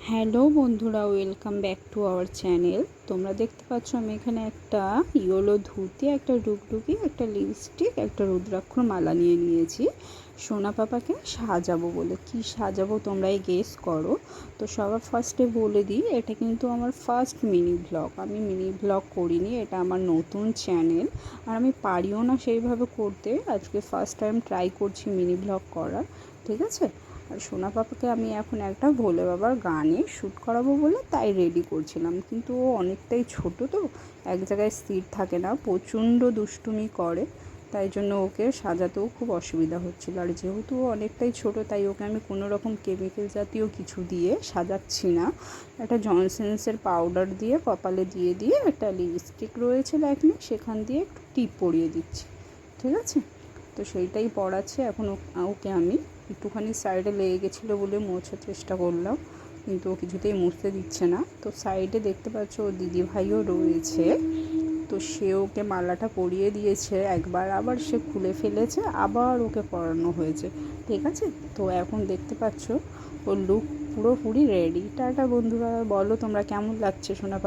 Hello বন্ধুরা, welcome back to our channel. তোমরা দেখতে পাচ্ছ আমি এখানে একটা ইয়েলো ধুতি, একটা ডুগডুগি, একটা লিপস্টিক, একটা রুদ্রাক্ষর মালা নিয়ে নিয়েছি সোনা পাপাকে সাজাবো বলে। কি সাজাবো তোমরাই গেস করো। তো সবার ফার্স্টে বলে দিই, এটা কিন্তু আমার ফার্স্ট মিনি ব্লগ। আমি মিনি ব্লগ করিনি, এটা আমার নতুন চ্যানেল আর আমি পারিও না সেইভাবে করতে। আজকে ফার্স্ট টাইম ট্রাই করছি মিনি ব্লগ করার, ঠিক আছে। আর সোনা পাপাকে আমি এখন একটা ভোলে বাবার গানে শ্যুট করাবো বলে তাই রেডি করছিলাম, কিন্তু ও অনেকটাই ছোট, তো এক জায়গায় স্থির থাকে না, প্রচণ্ড দুষ্টুমি করে, তাই জন্য ওকে সাজাতেও খুব অসুবিধা হচ্ছিলো। আর যেহেতু ও অনেকটাই ছোট, তাই ওকে আমি কোনো রকম কেমিক্যাল জাতীয় কিছু দিয়ে সাজাচ্ছি না। একটা জনসেন্সের পাউডার দিয়ে কপালে দিয়ে দিয়ে একটা লিপস্টিক রয়েছে ল্যাকমে, সেখান দিয়ে একটু টিপ পরিয়ে দিচ্ছি, ঠিক আছে। তো সেইটাই পড়াচ্ছে এখন। ওকে আমি একটুখানি সাইডে লেগে গেছিলো বলে মোছার চেষ্টা করলাম, কিন্তু ও কিছুতেই মুছতে দিচ্ছে না। তো সাইডে দেখতে পাচ্ছ ওর দিদিভাইও রয়েছে, তো সে ওকে মালাটা পরিয়ে দিয়েছে একবার, আবার সে খুলে ফেলেছে, আবার ওকে পরানো হয়েছে, ঠিক আছে। তো এখন দেখতে পাচ্ছ ওর লুক পুরোপুরি রেডি। টাটা বন্ধুরা, বলো তোমরা কেমন লাগছে শোনা।